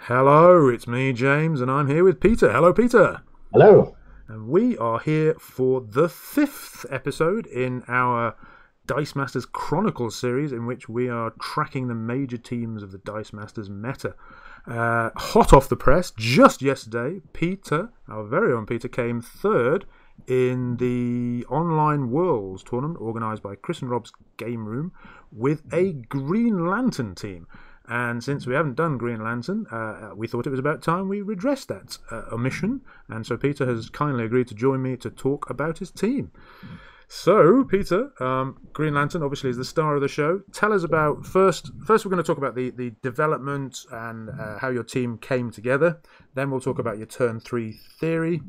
Hello, it's me, James, and I'm here with Peter. Hello, Peter. Hello. And we are here for the 5th episode in our Dice Masters Chronicle series, in which we are tracking the major teams of the Dice Masters meta. Hot off the press, just yesterday, Peter, our very own Peter, came third in the Online Worlds tournament organised by Chris and Rob's Game Room with a Green Lantern team. And since we haven't done Green Lantern, we thought it was about time we redressed that omission. And so Peter has kindly agreed to join me to talk about his team. So, Peter, Green Lantern obviously is the star of the show. Tell us about, first we're going to talk about the development and how your team came together. Then we'll talk about your turn 3 theory.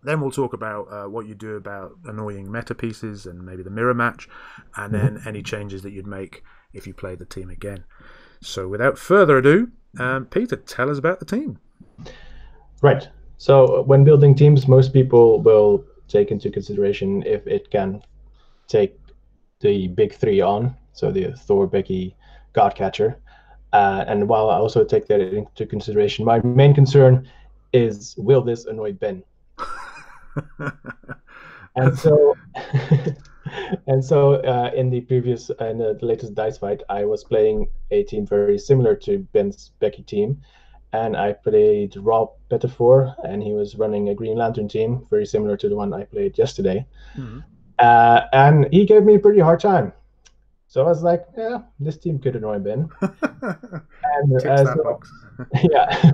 Then we'll talk about what you do about annoying meta pieces and maybe the mirror match. And then any changes that you'd make if you play the team again. So without further ado, Peter, tell us about the team. Right. So when building teams, most people will take into consideration if it can take the big three on, so the Thor, Becky, Godcatcher. And while I also take that into consideration, my main concern is, will this annoy Ben? And so... And so in the latest Dice fight, I was playing a team very similar to Ben's Becky team, and I played Rob Pettifor, and he was running a Green Lantern team very similar to the one I played yesterday. Mm-hmm. And he gave me a pretty hard time. So I was like, yeah, this team could annoy Ben. Yeah.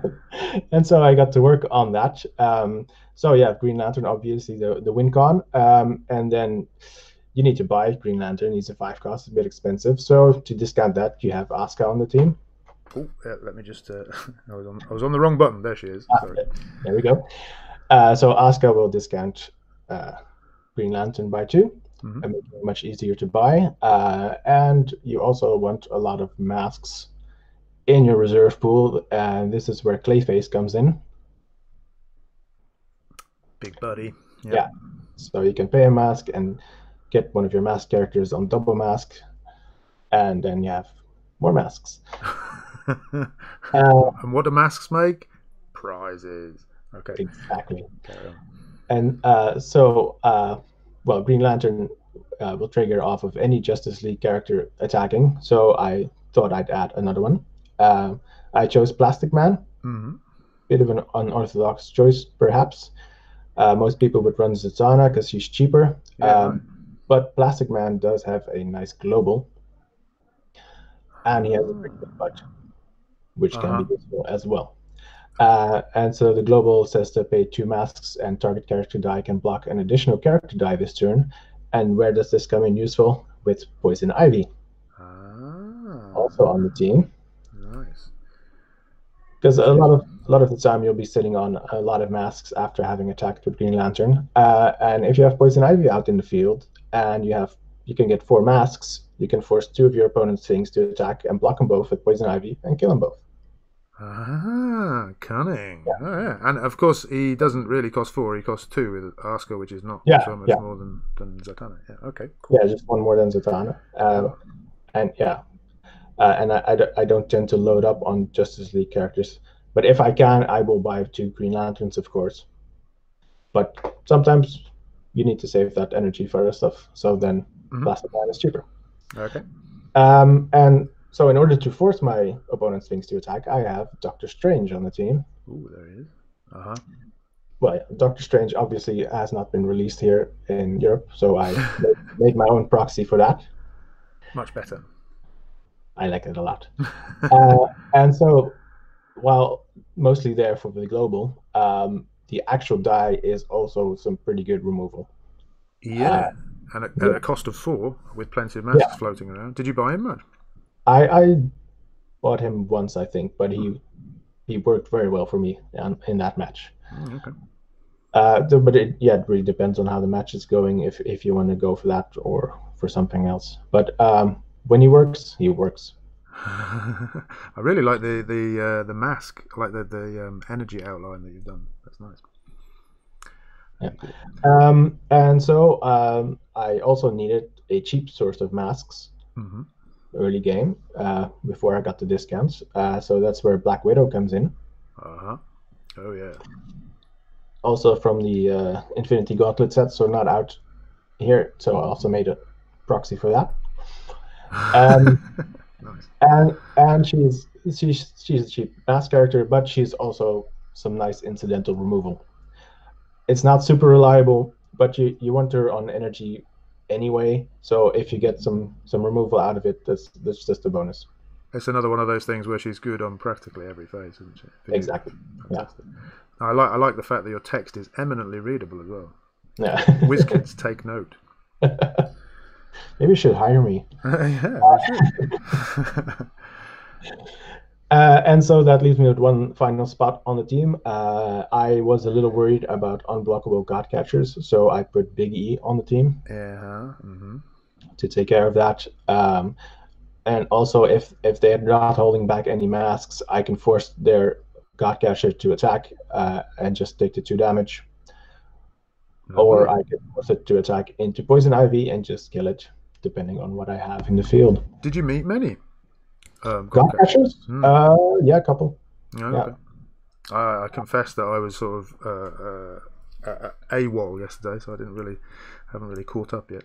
And so I got to work on that. So yeah, Green Lantern, obviously the win con. And then you need to buy Green Lantern. He's a 5-cost, a bit expensive. So to discount that, you have Asuka on the team. Oh, let me just... I was on the wrong button. There she is. Sorry. There we go. So Asuka will discount Green Lantern by 2, and make it much easier to buy. And you also want a lot of masks in your reserve pool, and this is where Clayface comes in. Big buddy. Yep. Yeah. So you can pay a mask and get one of your mask characters on double mask, and then you have more masks. And what do masks make? Prizes. Okay. Exactly. And well, Green Lantern will trigger off of any Justice League character attacking, so I thought I'd add another one. I chose Plastic Man. Mm-hmm. Bit of an unorthodox choice, perhaps. Most people would run Zatanna because she's cheaper. Yeah. But Plastic Man does have a nice global, and he has a pretty good budget, which can be useful as well. And so the global says to pay 2 masks, and target character die can block an additional character die this turn. And where does this come in useful? With Poison Ivy. Also on the team. Nice. Because a lot of the time you'll be sitting on a lot of masks after having attacked with Green Lantern. And if you have Poison Ivy out in the field, and you can get 4 masks, you can force 2 of your opponent's things to attack and block them both with Poison Ivy and kill them both. Cunning. Yeah. Oh, yeah. And of course, he doesn't really cost 4, he costs 2 with Asuka, which is not so much more than Zatanna. Yeah, okay, cool. Yeah, just 1 more than Zatanna. And yeah. And I don't tend to load up on Justice League characters. But if I can, I will buy 2 Green Lanterns, of course. But sometimes you need to save that energy for other stuff. So then Plastic Man is cheaper. Okay. And so in order to force my opponent's things to attack, I have Doctor Strange on the team. Ooh, there he is. Well, yeah, Doctor Strange obviously has not been released here in Europe, so I made my own proxy for that. Much better. I like it a lot. And so, while mostly there for the global, the actual die is also some pretty good removal. Yeah, and at a cost of 4, with plenty of masks floating around. Did you buy him much? I bought him once, I think, but he worked very well for me in that match. Okay. But it really depends on how the match is going, if you want to go for that or for something else. But when he works, he works. I really like the mask, like the energy outline that you've done. That's nice. Yeah. And so I also needed a cheap source of masks early game before I got the discounts. So that's where Black Widow comes in. Oh yeah. Also from the Infinity Gauntlet set, so not out here. So I also made a proxy for that. Nice. And she's a cheap mask character, but she's also some nice incidental removal. It's not super reliable, but you want her on energy anyway. So if you get some removal out of it, that's just a bonus. It's another one of those things where she's good on practically every phase, isn't she? Exactly. Fantastic. Yeah. I like the fact that your text is eminently readable as well. Yeah. WizKids, take note. Maybe you should hire me. Yeah, we should. And so that leaves me with one final spot on the team. I was a little worried about unblockable god catchers, so I put Big E on the team to take care of that. And also, if they're not holding back any masks, I can force their god catcher to attack and just take the 2 damage. Or I can force it to attack into Poison Ivy and just kill it, depending on what I have in the field. Did you meet many? God catchers? Yeah, a couple. Oh, okay. I confess that I was sort of AWOL yesterday, so I haven't really caught up yet.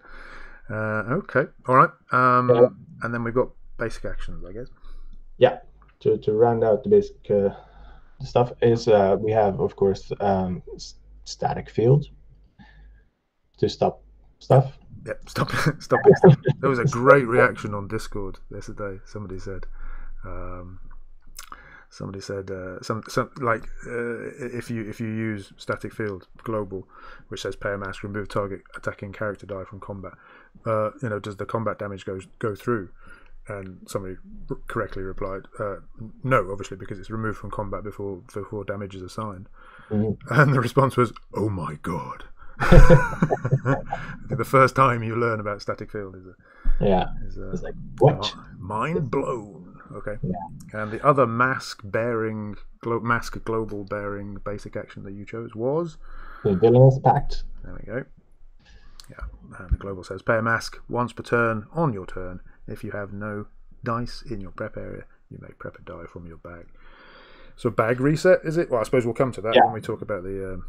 Okay, all right. And then we've got basic actions, I guess. Yeah, to round out the basic stuff is we have, of course, static field to stop stuff. Yep, stop it. There was a great reaction on Discord yesterday. Somebody said, if you use static field global, which says pay a mask, remove target attacking character die from combat, does the combat damage go through? And somebody correctly replied, no, obviously, because it's removed from combat before damage is assigned. And the response was, oh my god. The first time you learn about static field is it's like, what? Mind blown. Okay. Yeah. And the other mask global bearing basic action that you chose was the Villainous Pact. There we go. Yeah. And the global says pay a mask once per turn on your turn. If you have no dice in your prep area, you may prep a die from your bag. So bag reset, is it? Well, I suppose we'll come to that when we talk about the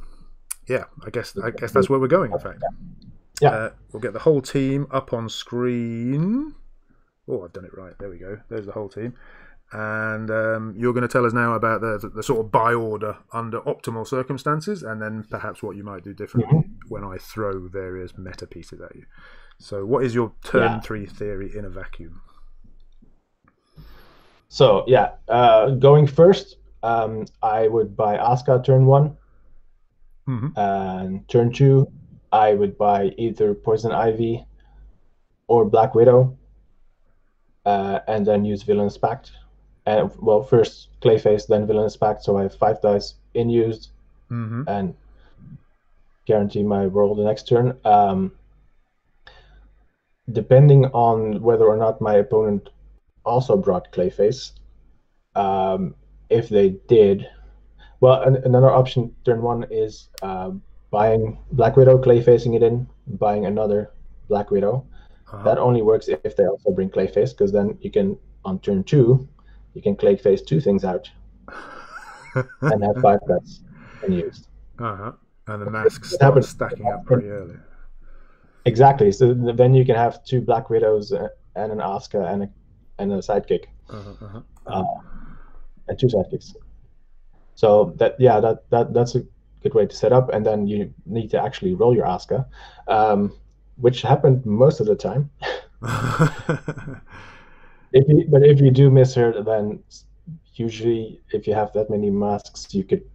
I guess that's where we're going, in fact. Yeah. We'll get the whole team up on screen. Oh, I've done it right. There we go. There's the whole team. And you're going to tell us now about the sort of buy order under optimal circumstances, and then perhaps what you might do differently when I throw various meta pieces at you. So what is your turn 3 theory in a vacuum? So, going first, I would buy Asuka turn 1. And turn 2, I would buy either Poison Ivy or Black Widow, and then use Villainous Pact. And first Clayface, then Villainous Pact. So I have 5 dice in used, and guarantee my roll the next turn. Depending on whether or not my opponent also brought Clayface, if they did. Well, another option, turn 1, is buying Black Widow, Clayfacing it in, buying another Black Widow. That only works if they also bring Clayface, because then you can, on turn 2, you can Clayface 2 things out and have 5 dice unused. And the masks start stacking up pretty early. Exactly. So then you can have 2 Black Widows and an Asuka and a sidekick. And 2 sidekicks. So that's a good way to set up, and then you need to actually roll your Asuka, which happened most of the time. If you do miss her, then usually if you have that many masks, you could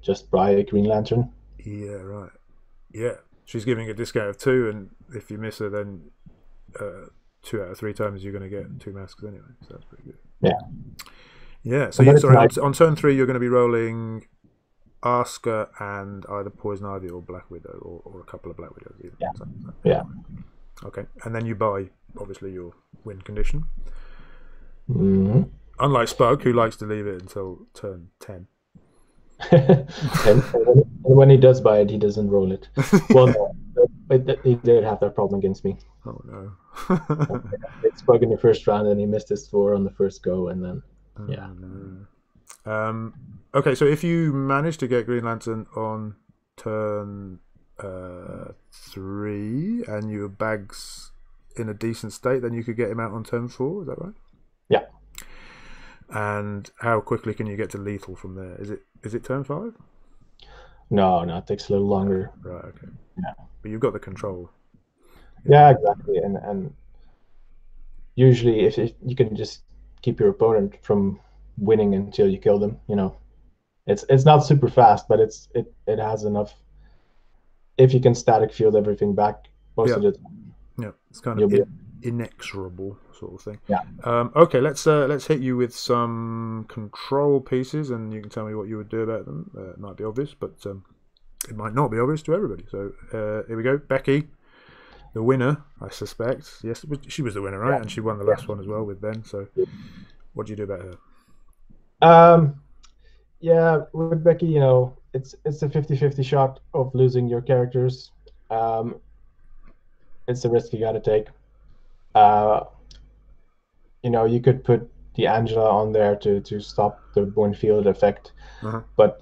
just buy a Green Lantern. Yeah, right. Yeah, she's giving a discount of 2, and if you miss her, then 2 out of 3 times you're going to get 2 masks anyway. So that's pretty good. Yeah. Yeah, so on turn 3 you're going to be rolling Asuka and either Poison Ivy or Black Widow, or a couple of Black Widows even. Yeah. Okay, and then you buy, obviously, your win condition. Mm-hmm. Unlike Spug, who likes to leave it until turn 10. and when he does buy it, he doesn't roll it. Well, no, he did have that problem against me. Oh, no. It's Spug in the first round, and he missed his 4 on the first go, and then, yeah. No. Okay, so if you manage to get Green Lantern on turn 3 and your bag's in a decent state, then you could get him out on turn 4. Is that right? Yeah. And how quickly can you get to lethal from there? Is it turn 5? No, it takes a little longer. Right. Okay. Yeah. But you've got the control. Yeah, exactly. And usually, if you can just keep your opponent from winning until you kill them, it's not super fast, but it has enough. If you can static field everything back most of the time. Yeah, it's kind of inexorable sort of thing. Yeah. Okay, let's hit you with some control pieces, and you can tell me what you would do about them. It might be obvious, but it might not be obvious to everybody. So here we go. Becky, the winner, I suspect. Yes, she was the winner, right? Yeah. And she won the last one as well with Ben. So what do you do about her? Yeah, with Becky, it's a 50-50 shot of losing your characters. It's a risk you got to take. You could put the Angela on there to stop the one field effect, but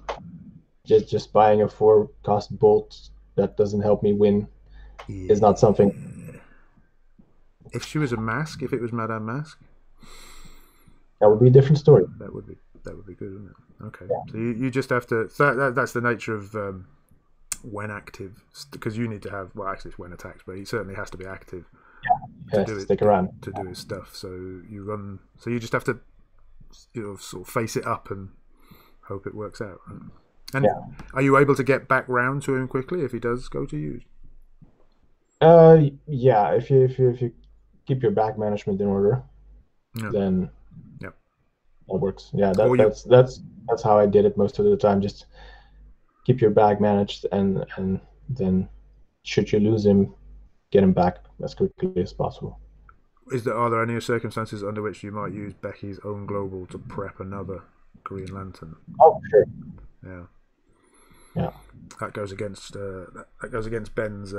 just buying a 4-cost bolt that doesn't help me win is not something. If she was a mask, if it was Madame Mask, that would be a different story. That would be good, wouldn't it? Okay, yeah. So you just have to. That's the nature of when active, because you need to have. Well, actually, it's when attacks, but he certainly has to be active. Yeah, to stick around to do his stuff. So you run. So you just have to, sort of face it up and hope it works out. Right? And are you able to get back round to him quickly if he does go to use? Yeah. If you keep your back management in order, then that works. Yeah, that's how I did it most of the time. Just keep your bag managed, and then should you lose him, get him back as quickly as possible. Are there any circumstances under which you might use Becky's own global to prep another Green Lantern? Oh, sure. Yeah. That goes against Ben's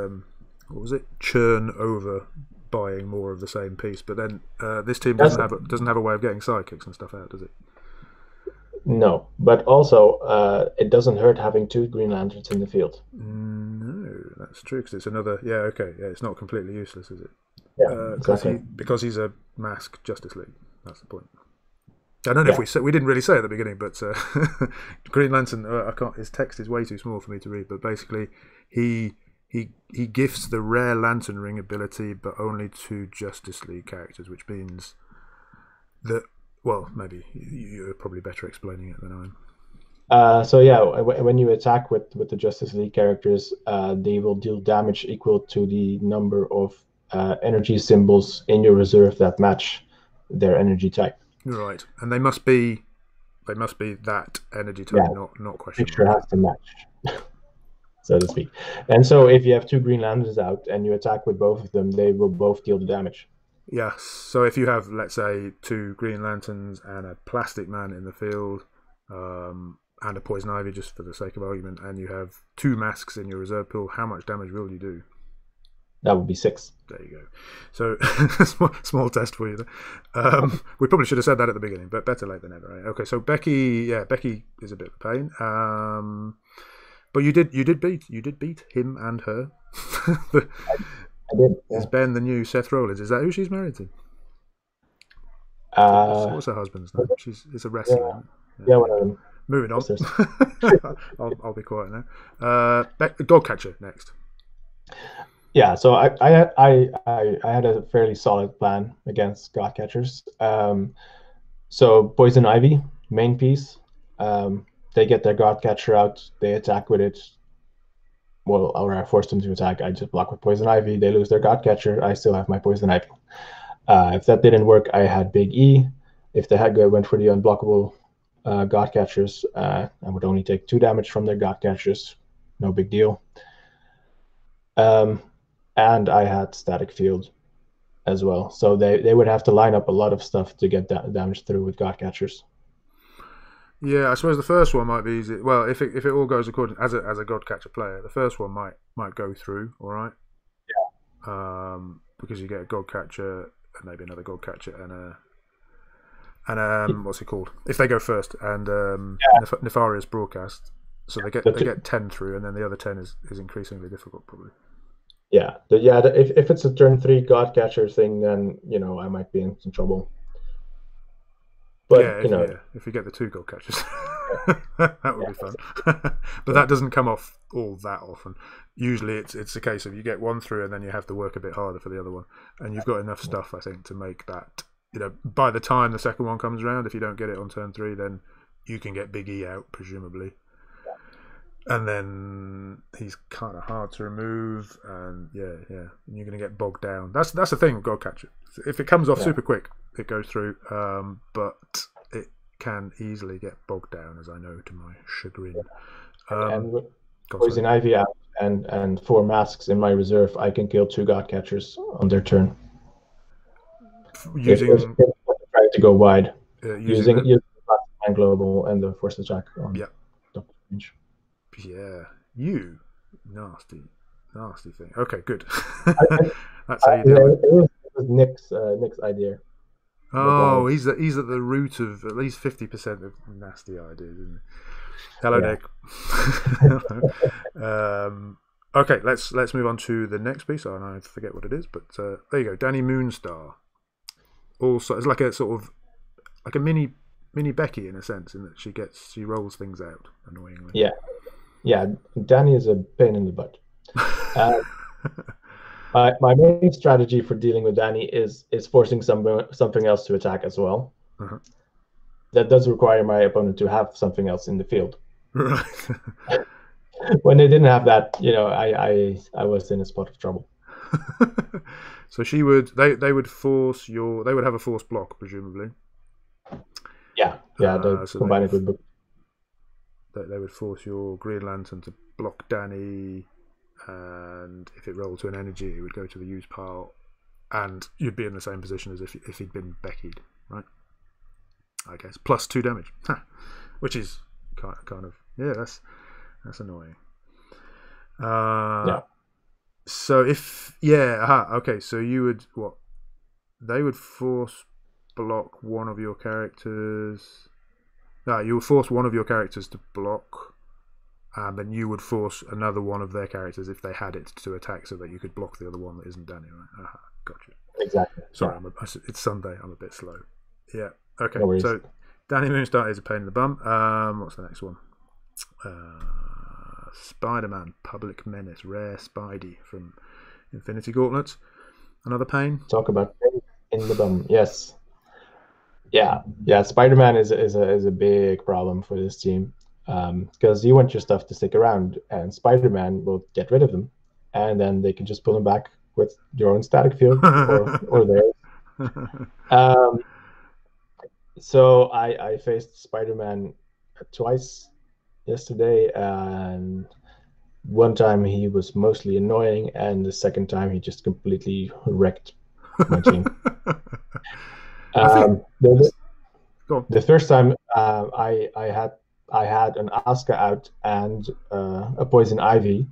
what was it? Churn over buying more of the same piece. But then this team doesn't have a way of getting sidekicks and stuff out, does it? No, but also it doesn't hurt having 2 Green Lanterns in the field. No, that's true, because it's another. Yeah, okay, yeah, it's not completely useless, is it? Yeah, exactly. Because he's a mask Justice League. That's the point. I don't know if we didn't really say at the beginning, but Green Lantern. His text is way too small for me to read. But basically, he gifts the rare Lantern Ring ability, but only to Justice League characters, which means that. Well, maybe you're probably better explaining it than I am. So yeah, when you attack with the Justice League characters, they will deal damage equal to the number of energy symbols in your reserve that match their energy type. Right, and they must be that energy type, not question. Picture has to match, so to speak. And so if you have 2 Green Lanterns out and you attack with both of them, they will both deal the damage. Yes. So if you have, let's say, 2 Green Lanterns and a Plastic Man in the field, and a Poison Ivy, just for the sake of argument, and you have 2 masks in your reserve pool, how much damage will you do? That would be 6. There you go. So small test for you there. We probably should have said that at the beginning, but better late than never. Right? Okay. So Becky is a bit of a pain. But you did beat him and her. I did. Yeah. Is Ben the new Seth Rollins? Is that who she's married to? What's her husband's name? It's a wrestler. Yeah, one of them. Moving on. I'll be quiet now. Dogcatcher next. Yeah, so I had a fairly solid plan against Godcatchers. So Poison Ivy, main piece. They get their Godcatcher out. They attack with it. Well, or I forced them to attack. I just block with Poison Ivy. They lose their Godcatcher. I still have my Poison Ivy. If that didn't work, I had Big E. If they went for the unblockable Godcatchers, I would only take 2 damage from their Godcatchers. No big deal. And I had Static Field as well. So they would have to line up a lot of stuff to get damage through with Godcatchers. Yeah, I suppose the first one might be easy. Well, if it all goes according as a Godcatcher player, the first one might go through, all right. Yeah. Because you get a Godcatcher and maybe another Godcatcher and what's it called? If they go first, and Nefarious broadcast, so they get 10 through, and then the other 10 is increasingly difficult, probably. Yeah, if it's a turn 3 God Catcher thing, then I might be in some trouble. But if you get the 2 goal catches, that would be fun. But that doesn't come off all that often. Usually, it's a case of you get 1 through, and then you have to work a bit harder for the other one. And you've got enough stuff, I think, to make that. By the time the second one comes around, if you don't get it on turn 3, then you can get Big E out, presumably. And then he's kind of hard to remove, and and you're going to get bogged down. That's the thing with God Catcher. If it comes off super quick, it goes through, but it can easily get bogged down, as I know to my chagrin. And with Poison Ivy out and 4 masks in my reserve, I can kill 2 God Catchers on their turn. If trying to go wide, using the global and the force attack on Doctor Strange. Yeah, you nasty thing. Okay, good. That's how you do it. It was Nick's idea. Oh, he's at the root of at least 50% of nasty ideas, isn't he? Hello, Nick. Okay, let's move on to the next piece. I forget what it is, but there you go. Danny Moonstar. Also, it's like a sort of like a mini Becky in a sense, in that she rolls things out annoyingly. Yeah, Danny is a pain in the butt. My main strategy for dealing with Danny is forcing something else to attack as well. Uh-huh. That does require my opponent to have something else in the field. Right. When they didn't have that, I was in a spot of trouble. So they would force they would have a force block, presumably. Yeah, so combine it with book. They would force your Green Lantern to block Danny, and if it rolled to an energy, it would go to the use pile, and you'd be in the same position as if he'd been Beckied, right? I guess plus 2 damage, which is kind of that's annoying. So okay. So you would they would force block one of your characters. No, you would force one of your characters to block, and then you would force another one of their characters, if they had it, to attack, so that you could block the other one that isn't Danny, right? Gotcha. Exactly. Sorry, it's Sunday. I'm a bit slow. Yeah. Okay. No, so Danny Moonstar is a pain in the bum. What's the next one? Spider-Man, Public Menace, Rare Spidey from Infinity Gauntlet. Another pain. Talk about pain in the bum. Yes. Yeah. Spider-Man is a big problem for this team, because you want your stuff to stick around, and Spider-Man will get rid of them, and then they can just pull them back with your own static field or theirs. So I faced Spider-Man twice yesterday, and one time he was mostly annoying, and the second time he just completely wrecked my team. The first time I had an Asuka out and a Poison Ivy,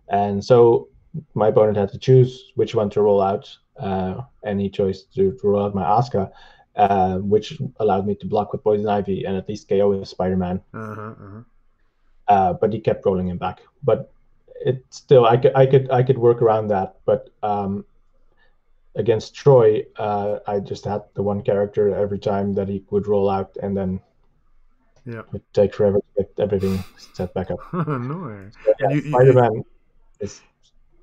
and so my opponent had to choose which one to roll out, and he chose to roll out my Asuka, which allowed me to block with Poison Ivy and at least KO Spider-Man. But he kept rolling him back. But it still, I could work around that. But against Troy, I just had the one character every time that he would roll out, and then it would take forever to get everything set back up. Annoying. So, Spider-Man is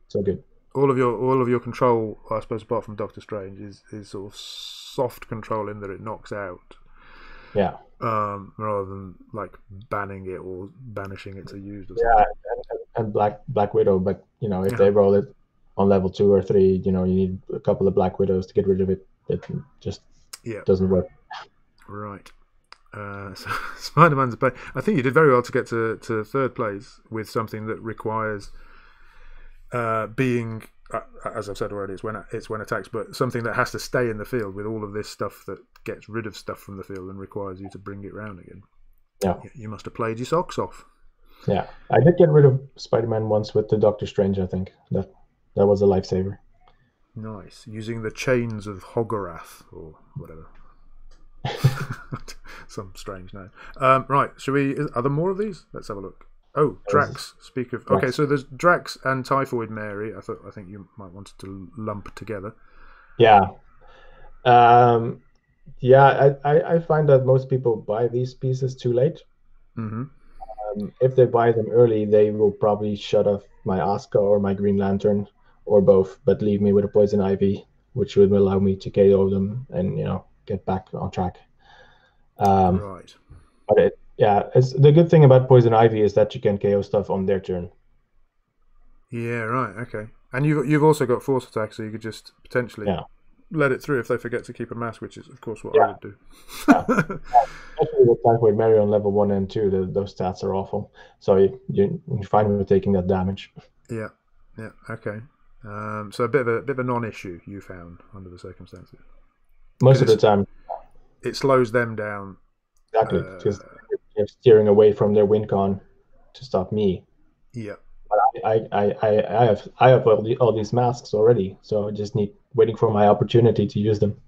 so good. All of your control, I suppose, apart from Doctor Strange, is sort of soft control in that it knocks out. Yeah. Rather than like banning it or banishing it to use. And Black Widow, but if they roll it on level 2 or 3, you need a couple of Black Widows to get rid of it. It just doesn't work. Right. So Spider-Man's a pain. I think you did very well to get to third place with something that requires being, as I've said already, it's when attacks, but something that has to stay in the field with all of this stuff that gets rid of stuff from the field and requires you to bring it round again. Yeah. You must have played your socks off. Yeah. I did get rid of Spider-Man once with the Doctor Strange, I think. That was a lifesaver. Nice. Using the chains of Hogorath or whatever. Some strange name. Right, should we? Are there more of these? Let's have a look. Oh, Drax. Speak of. Okay, so there's Drax and Typhoid Mary. I think you might want to lump together. Yeah. I find that most people buy these pieces too late. Mm-hmm. If they buy them early, they will probably shut off my Asuka or my Green Lantern, or both, but leave me with a Poison Ivy, which would allow me to KO them and get back on track. Right. But it's the good thing about Poison Ivy is that you can KO stuff on their turn. Yeah. Right. Okay. And you've also got force attack, so you could just potentially let it through if they forget to keep a mask, which is of course what I would do. Especially with Typhoid Mary on level 1 and 2, those stats are awful. So you're fine with taking that damage. Yeah. Yeah. Okay. So a bit of a non-issue you found under the circumstances. Most of the time, it slows them down. Exactly, because they're steering away from their win con to stop me. Yeah. But I have all these masks already, so I just need waiting for my opportunity to use them.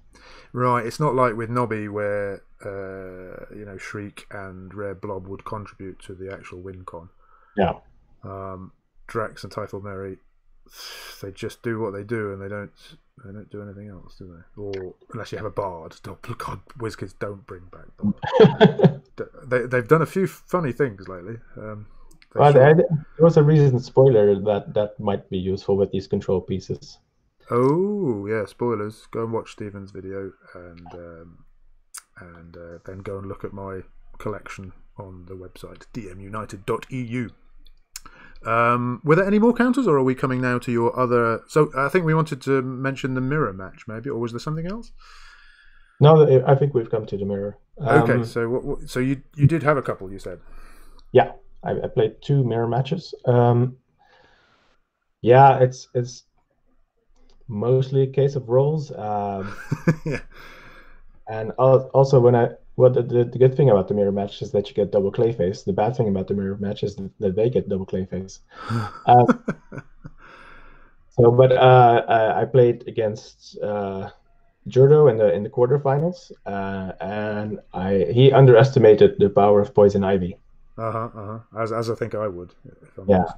Right, it's not like with Nobby where Shriek and Rare Blob would contribute to the actual win con. Yeah. Drax and Typhoid Mary, they just do what they do, and they don't do anything else, do they? Or unless you have a bard. God, WizKids don't bring back bard. They've done a few funny things lately. There was a recent spoiler that might be useful with these control pieces. Oh yeah, spoilers. Go and watch Stephen's video, and then go and look at my collection on the website dmunited.eu. Were there any more counters, or are we coming now to your other? So I think we wanted to mention the mirror match, maybe, or was there something else? No, I think we've come to the mirror. Okay, so so you did have a couple, you said. Yeah, I played 2 mirror matches. It's mostly a case of rolls. Yeah. And also the good thing about the mirror match is that you get double Clayface. The bad thing about the mirror match is that they get double Clayface. I played against Jurdo in the quarterfinals, and he underestimated the power of Poison Ivy. As I think I would. If I'm honest.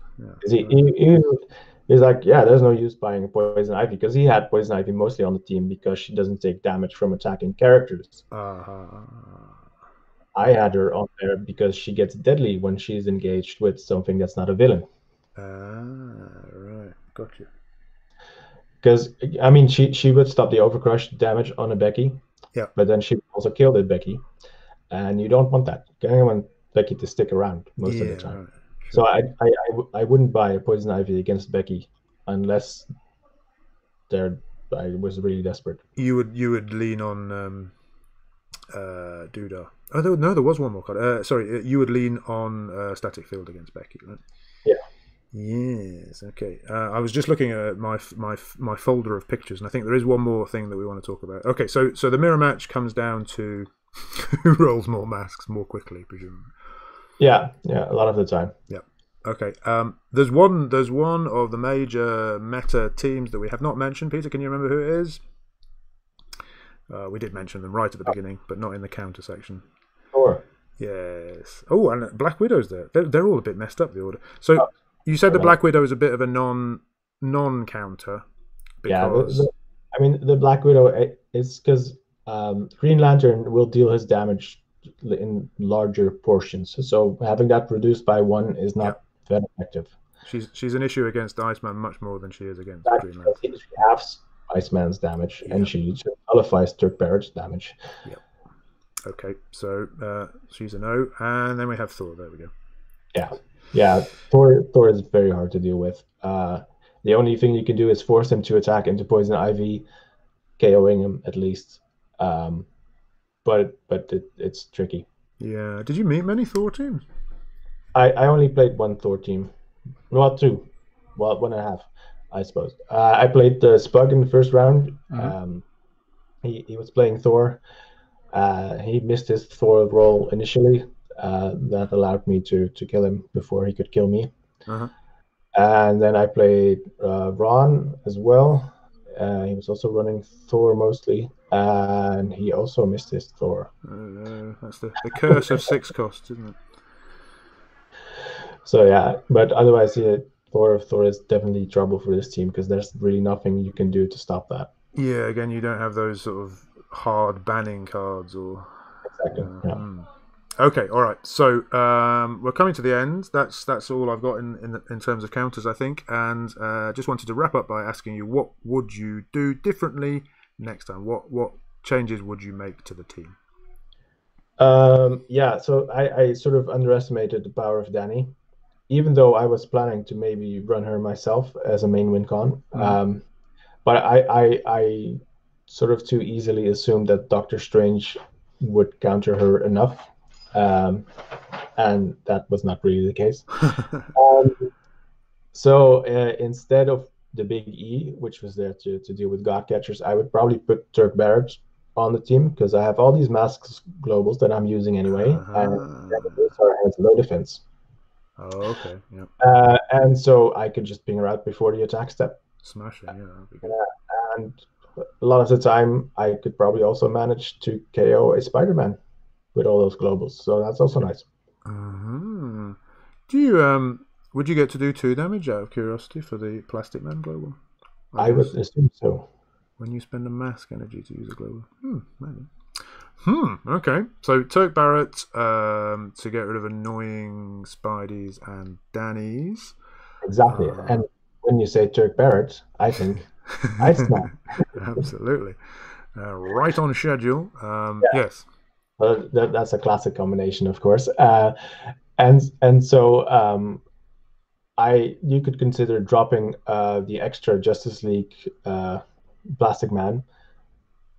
He's like, there's no use buying a Poison Ivy, because he had Poison Ivy mostly on the team because she doesn't take damage from attacking characters. I had her on there because she gets deadly when she's engaged with something that's not a villain. Right, gotcha. Because she would stop the overcrush damage on a Becky. Yeah. But then she also killed a Becky, and you don't want that. You want Becky to stick around most of the time. Right. Sure. So I wouldn't buy a Poison Ivy against Becky unless I was really desperate. You would lean on Duda. Oh no, there was one more card. Sorry, you would lean on Static Field against Becky, right? Yeah. Yes. Okay. I was just looking at my folder of pictures, and I think there is one more thing that we want to talk about. Okay, so the mirror match comes down to who rolls more masks more quickly, presumably. Yeah, a lot of the time. Yeah. Okay. There's one of the major meta teams that we have not mentioned. Peter, can you remember who it is? We did mention them right at the beginning, but not in the counter section. Sure. Yes. Oh, and Black Widow's there. They're all a bit messed up, the order. So you said the Black Widow is a bit of a non-counter. Because... Yeah, the Black Widow is because Green Lantern will deal his damage in larger portions, so having that reduced by 1 is not very effective. She's an issue against Iceman much more than she is against Green Lantern. She halves Iceman's damage, and she nullifies Turk Barrett's damage. Yeah. Okay, so she's a no, and then we have Thor. There we go. Yeah. Thor is very hard to deal with. The only thing you can do is force him to attack into Poison Ivy, KOing him at least. But it's tricky. Yeah. Did you meet many Thor teams? I only played 1 Thor team. Well, 2. Well, 1.5, I suppose. I played the Spug in the first round. Mm-hmm. He was playing Thor. He missed his Thor roll initially. That allowed me to kill him before he could kill me. Uh-huh. And then I played Ron as well. He was also running Thor mostly. and he also missed his Thor. That's the curse of 6 costs, isn't it? So yeah, but otherwise, yeah, Thor is definitely trouble for this team because there's really nothing you can do to stop that. Yeah, again, you don't have those sort of hard banning cards or. Exactly. Yeah. Okay, all right. So we're coming to the end. That's all I've got in terms of counters, I think. And just wanted to wrap up by asking you, what would you do differently next time? What changes would you make to the team? Yeah. So I sort of underestimated the power of Dani, even though I was planning to maybe run her myself as a main win con. But I sort of too easily assumed that Doctor Strange would counter her enough. And that was not really the case. So instead of the big E, which was there to deal with God Catchers, I would probably put Turk Barrett on the team because I have all these masks globals that I'm using anyway, and it has low defense. Oh, okay. Yeah. And so I could just ping her out before the attack step. Smashing, yeah. That'd be good. And a lot of the time, I could probably also manage to KO a Spider-Man with all those globals. So that's also nice. Do you would you get to do 2 damage out of curiosity for the Plastic Man global? I would assume so. When you spend a mask energy to use a global. Maybe. Okay. So Turk Barrett to get rid of annoying Spideys and Dannies. Exactly. And when you say Turk Barrett, I think Iceman. Absolutely. Right on schedule. Yes. Well, that's a classic combination, of course. And so you could consider dropping the extra Justice League Plastic Man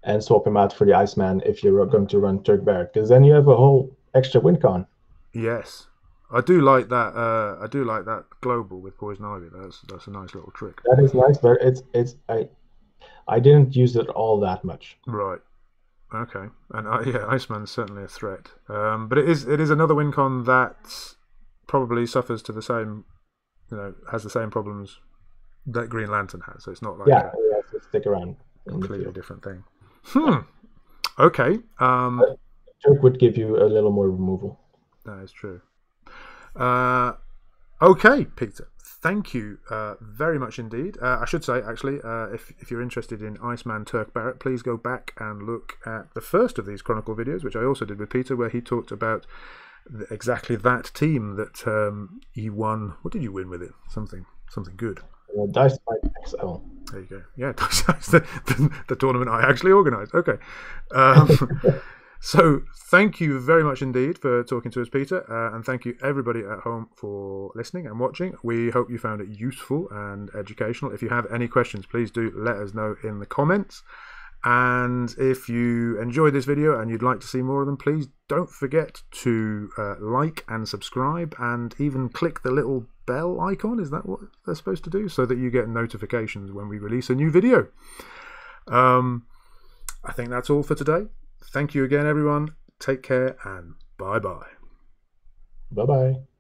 and swap him out for the Iceman if you're going to run Turk Barrett, because then you have a whole extra win con. Yes, I do like that. I do like that global with Poison Ivy. That's a nice little trick. That is nice, but I didn't use it all that much. Right. Okay. And Iceman's certainly a threat. But it is another win con that probably suffers to the same, has the same problems that Green Lantern has. So it's not like so stick around. Completely different thing. Okay. Turk would give you a little more removal. That is true. Okay, Peter. Thank you very much indeed. I should say, actually, if you're interested in Iceman Turk Barrett, please go back and look at the first of these Chronicle videos, which I also did with Peter, where he talked about exactly that team that he won. What did you win with it? Something good. Dice XL. There you go. Yeah, the tournament I actually organised. Okay. So thank you very much indeed for talking to us, Peter, and thank you everybody at home for listening and watching. We hope you found it useful and educational. If you have any questions, please do let us know in the comments. And if you enjoyed this video and you'd like to see more of them, please don't forget to like and subscribe and even click the little bell icon. Is that what they're supposed to do? So that you get notifications when we release a new video. I think that's all for today. Thank you again, everyone. Take care and bye-bye. Bye-bye.